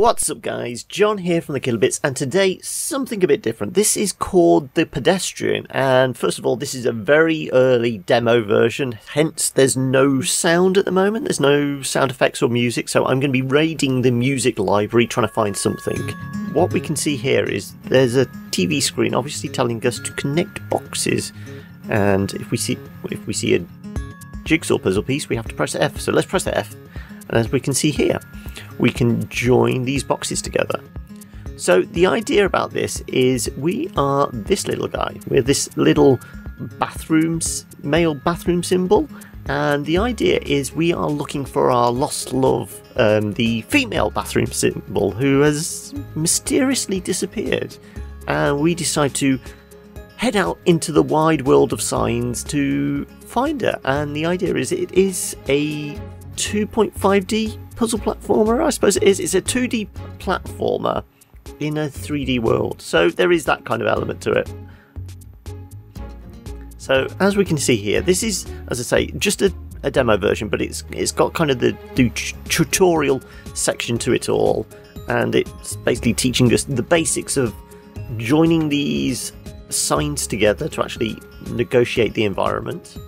What's up guys, John here from the Killer Bits, and today something a bit different. This is called the Pedestrian, and first of all this is a very early demo version, hence there's no sound at the moment, there's no sound effects or music, so I'm going to be raiding the music library trying to find something. What we can see here is there's a TV screen obviously telling us to connect boxes, and if we see a jigsaw puzzle piece we have to press F, so let's press F, and as we can see here we can join these boxes together. So the idea about this is we are this little guy. We're this little male bathroom symbol, and the idea is we are looking for our lost love, the female bathroom symbol, who has mysteriously disappeared. And we decide to head out into the wide world of signs to find her. And the idea is it is a 2.5D puzzle platformer, I suppose it is. It's a 2D platformer in a 3D world, so there is that kind of element to it. So as we can see here, this is, as I say, just a demo version, but it's got kind of the tutorial section to it all, and it's basically teaching us the basics of joining these signs together to actually negotiate the environment.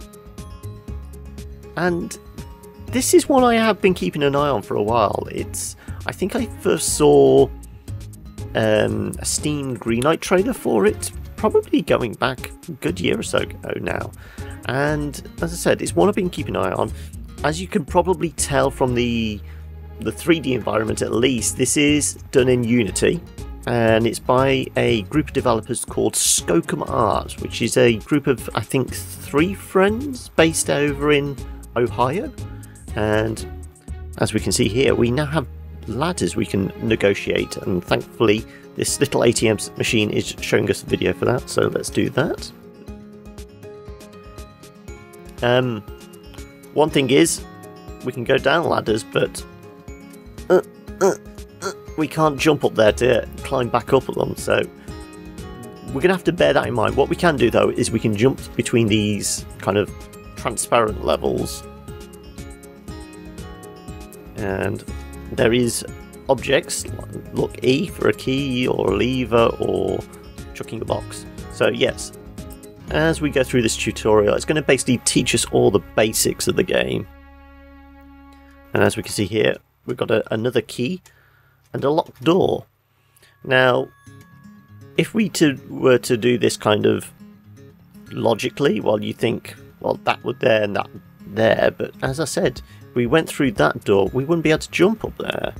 And this is one I have been keeping an eye on for a while. I think I first saw a Steam Greenlight trailer for it, probably going back a good year or so ago now. And as I said, it's one I've been keeping an eye on. As you can probably tell from the 3D environment at least, this is done in Unity, and it's by a group of developers called Skookum Art, which is a group of, I think, 3 friends based over in Ohio. And as we can see here, we now have ladders we can negotiate, and thankfully this little ATM machine is showing us a video for that, so let's do that. One thing is, we can go down ladders, but we can't jump up there to climb back up them, so we're going to have to bear that in mind. What we can do though is we can jump between these kind of transparent levels, and there is objects, look, E for a key or a lever or chucking a box. So yes, as we go through this tutorial, it's going to basically teach us all the basics of the game. And as we can see here, we've got another key and a locked door. Now, if we were to do this kind of logically, well, you think, well, that would there and that there, but as I said, we went through that door, we wouldn't be able to jump up there.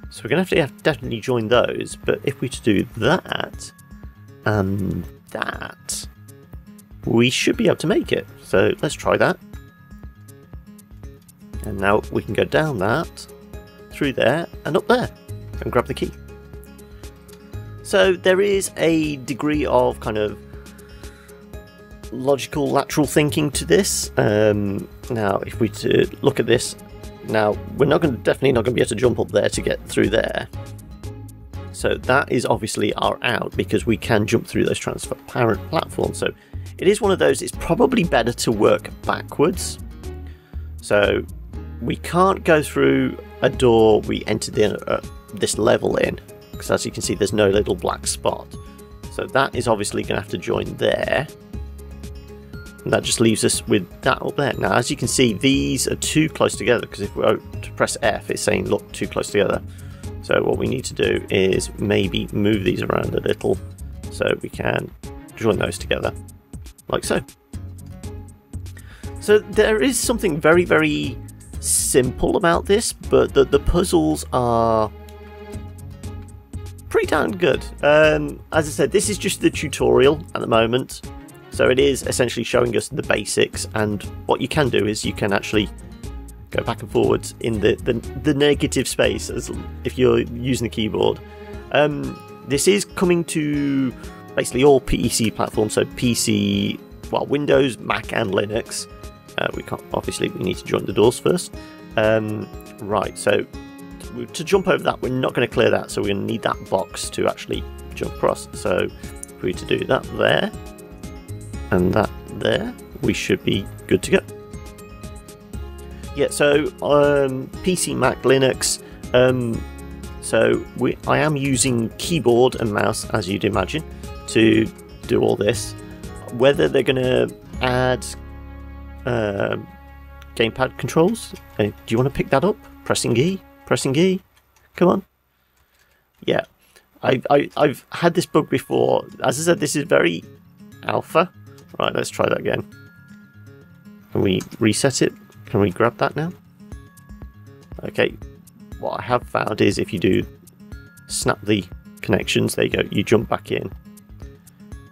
So we're going to have to definitely join those, but if we to do that and that, we should be able to make it. So let's try that. And now we can go down that, through there, and up there, and grab the key. So there is a degree of kind of logical lateral thinking to this. Now if we look at this, now we're definitely not going to be able to jump up there to get through there, so that is obviously our out, because we can jump through those transparent platforms. So it is one of those, it's probably better to work backwards. So we can't go through a door we entered this level in, because as you can see there's no little black spot, so that is obviously going to have to join there. And that just leaves us with that up there. Now, as you can see, these are too close together, because if we were to press F, it's saying, look, too close together. So what we need to do is maybe move these around a little so we can join those together, like so. So there is something very, very simple about this, but the puzzles are pretty damn good. As I said, this is just the tutorial at the moment. So it is essentially showing us the basics, and what you can do is you can actually go back and forwards in the negative space as if you're using the keyboard. This is coming to basically all PC platforms, so PC, well, Windows, Mac and Linux. We need to join the doors first. Right, so to jump over that, we're not going to clear that, so we're going to need that box to actually jump across. So if we to do that there, and that there, we should be good to go. Yeah, so PC, Mac, Linux, So I am using keyboard and mouse, as you'd imagine, to do all this. Whether they're going to add gamepad controls, do you want to pick that up? Pressing E, pressing E. Come on. Yeah, I've had this bug before. As I said, this is very alpha. Right, let's try that again. Can we reset it? Can we grab that now? Okay. What I have found is if you do snap the connections, there you go, you jump back in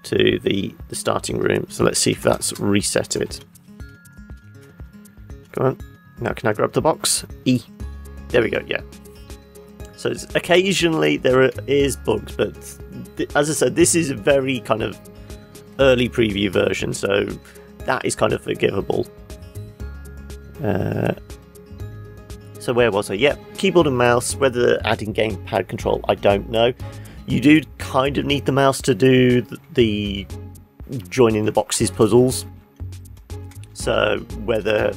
to the starting room. So let's see if that's reset it. Come on. Now can I grab the box? E. There we go, yeah. So occasionally there is bugs, but as I said, this is a very kind of early preview version, so that is kind of forgivable. So where was I? Yeah, keyboard and mouse. Whether adding gamepad control, I don't know. You do kind of need the mouse to do the joining the boxes puzzles. So whether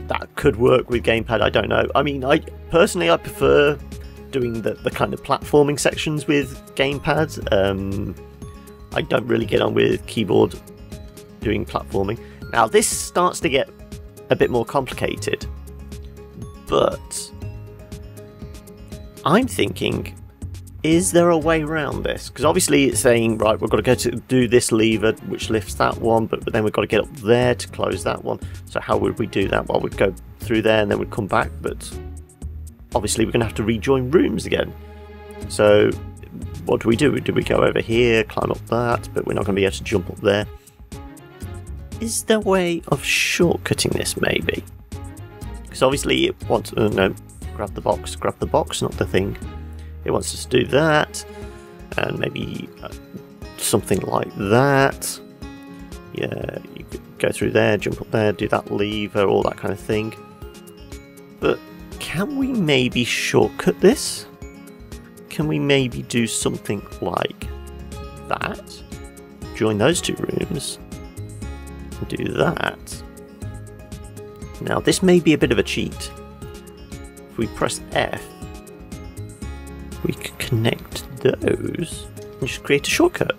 that could work with gamepad, I don't know. I mean, I personally prefer doing the kind of platforming sections with gamepad. I don't really get on with keyboard doing platforming. Now this starts to get a bit more complicated, but I'm thinking, is there a way around this? Because obviously it's saying, right, we've got to go to do this lever which lifts that one, but then we've got to get up there to close that one. So how would we do that? Well, we'd go through there and then we'd come back, but obviously we're going to have to rejoin rooms again. So what do? Do we go over here, climb up that, but we're not going to be able to jump up there? Is there a way of shortcutting this, maybe? Because obviously it wants... no, grab the box, not the thing. It wants us to do that, and maybe something like that. Yeah, you could go through there, jump up there, do that lever, all that kind of thing. But can we maybe shortcut this? Can we maybe do something like that? Join those two rooms. Do that. Now this may be a bit of a cheat. If we press F, we can connect those and just create a shortcut.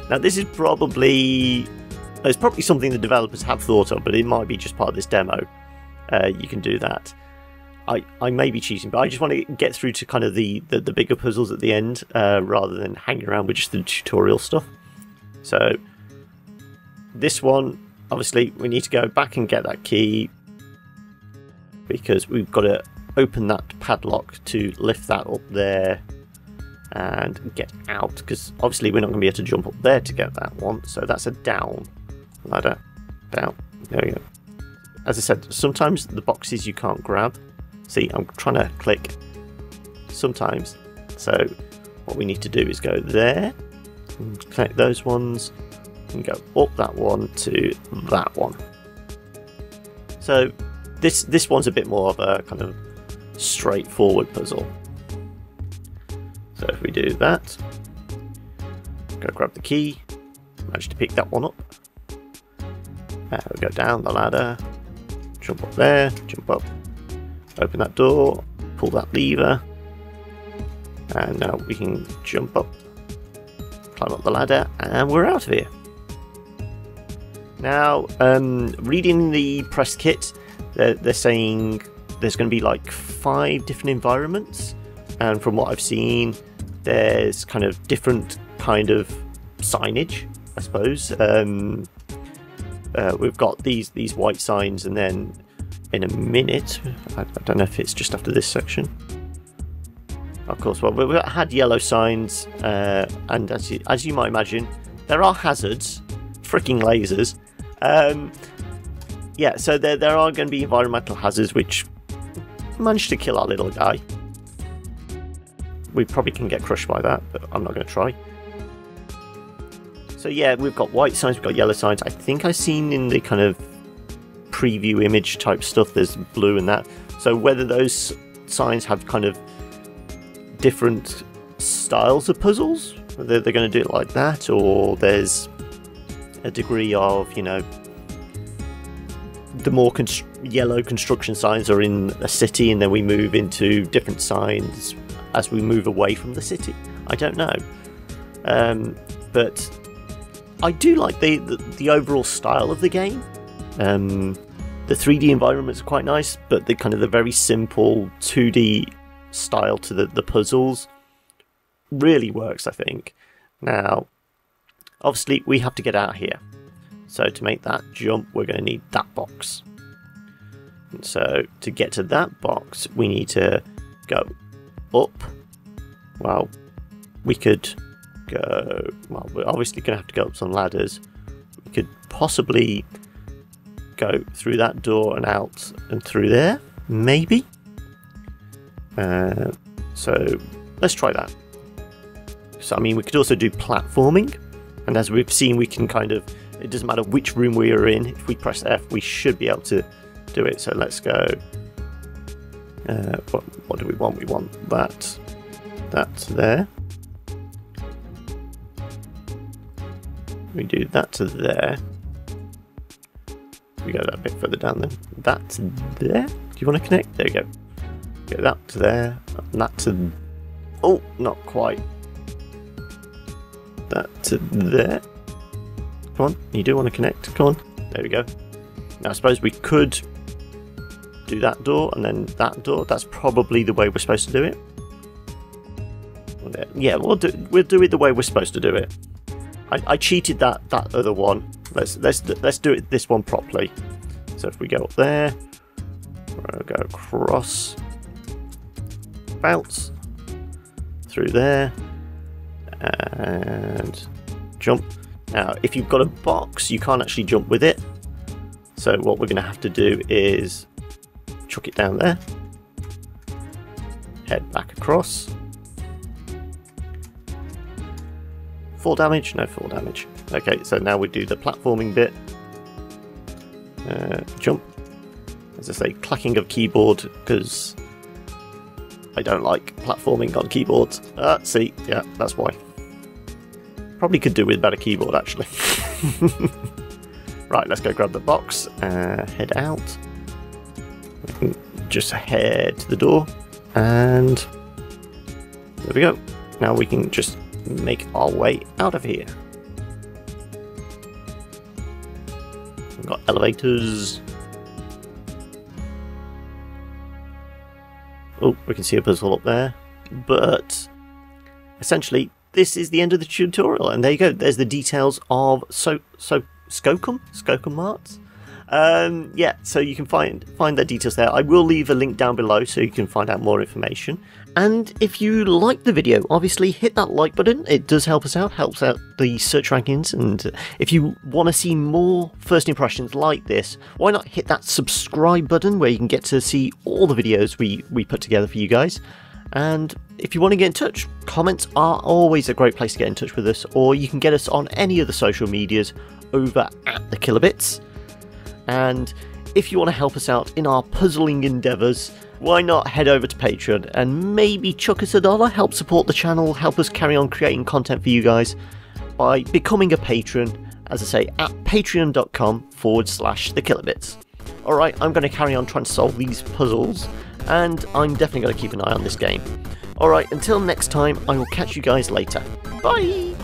Now this is probably... it's probably something the developers have thought of, but it might be just part of this demo. You can do that. I may be cheating, but I just want to get through to kind of the bigger puzzles at the end, rather than hanging around with just the tutorial stuff. So this one, obviously we need to go back and get that key, because we've got to open that padlock to lift that up there and get out, because obviously we're not going to be able to jump up there to get that one. So that's a down ladder. Down. There we go. As I said, sometimes the boxes you can't grab. See, I'm trying to click sometimes. So what we need to do is go there and connect those ones and go up that one to that one. So this one's a bit more of a kind of straightforward puzzle. So if we do that, go grab the key, manage to pick that one up. We go down the ladder, jump up there, jump up, open that door, pull that lever, and now we can jump up, climb up the ladder, and we're out of here. Now, reading the press kit, they're saying there's going to be like 5 different environments, and from what I've seen, there's kind of different kind of signage, I suppose. We've got these white signs, and then in a minute, I don't know if it's just after this section. Of course, well, we've had yellow signs, and as you might imagine, there are hazards, freaking lasers. Yeah, so there are going to be environmental hazards which managed to kill our little guy. We probably can get crushed by that, but I'm not going to try. So yeah, we've got white signs, we've got yellow signs. I think I've seen in the kind of preview image type stuff there's blue and that. So whether those signs have kind of different styles of puzzles, whether they're going to do it like that, or there's a degree of, you know, the more yellow construction signs are in a city, and then we move into different signs as we move away from the city. I don't know, but I do like the overall style of the game. The 3D environments are quite nice, but the kind of the very simple 2D style to the puzzles really works, I think. Now, obviously, we have to get out of here. So to make that jump, we're going to need that box. And so to get to that box, we need to go up. Well, we could go... Well, we're obviously going to have to go up some ladders. We could possibly go through that door and out and through there, maybe. So let's try that. So I mean, we could also do platforming, and as we've seen, we can kind of, it doesn't matter which room we are in, if we press F we should be able to do it. So let's go, what do we want? We want that there. We do that to there. We go that bit further down then. That to there? Do you want to connect? There you go. Get that to there, and that to... Oh, not quite. That to there. Come on, you do want to connect. Come on. There we go. Now I suppose we could do that door and then that door. That's probably the way we're supposed to do it. Yeah, we'll do it the way we're supposed to do it. I cheated that other one. Let's do it this one properly. So if we go up there, we'll go across, bounce through there, and jump. Now, if you've got a box, you can't actually jump with it. So what we're going to have to do is chuck it down there, head back across. Full damage? No full damage. Okay, so now we do the platforming bit. Jump. As I say, clacking of keyboard, because I don't like platforming on keyboards. See, yeah, that's why. Probably could do with a better keyboard, actually. Right, let's go grab the box, head out. We can just head to the door, and there we go. Now we can just make our way out of here. We've got elevators. Oh, we can see a puzzle up there. But essentially, this is the end of the tutorial, and there you go. There's the details of Skocum Marts. Yeah, so you can find their details there. I will leave a link down below so you can find out more information. And if you like the video, obviously hit that like button. It does help us out, helps out the search rankings. And if you want to see more first impressions like this, why not hit that subscribe button where you can get to see all the videos we put together for you guys. And if you want to get in touch, comments are always a great place to get in touch with us, or you can get us on any of the social medias over at the Kilobits. And if you want to help us out in our puzzling endeavours, why not head over to Patreon and maybe chuck us $1, help support the channel, help us carry on creating content for you guys by becoming a patron, as I say, at patreon.com/thekilobits. Alright, I'm going to carry on trying to solve these puzzles, and I'm definitely going to keep an eye on this game. Alright, until next time, I will catch you guys later. Bye!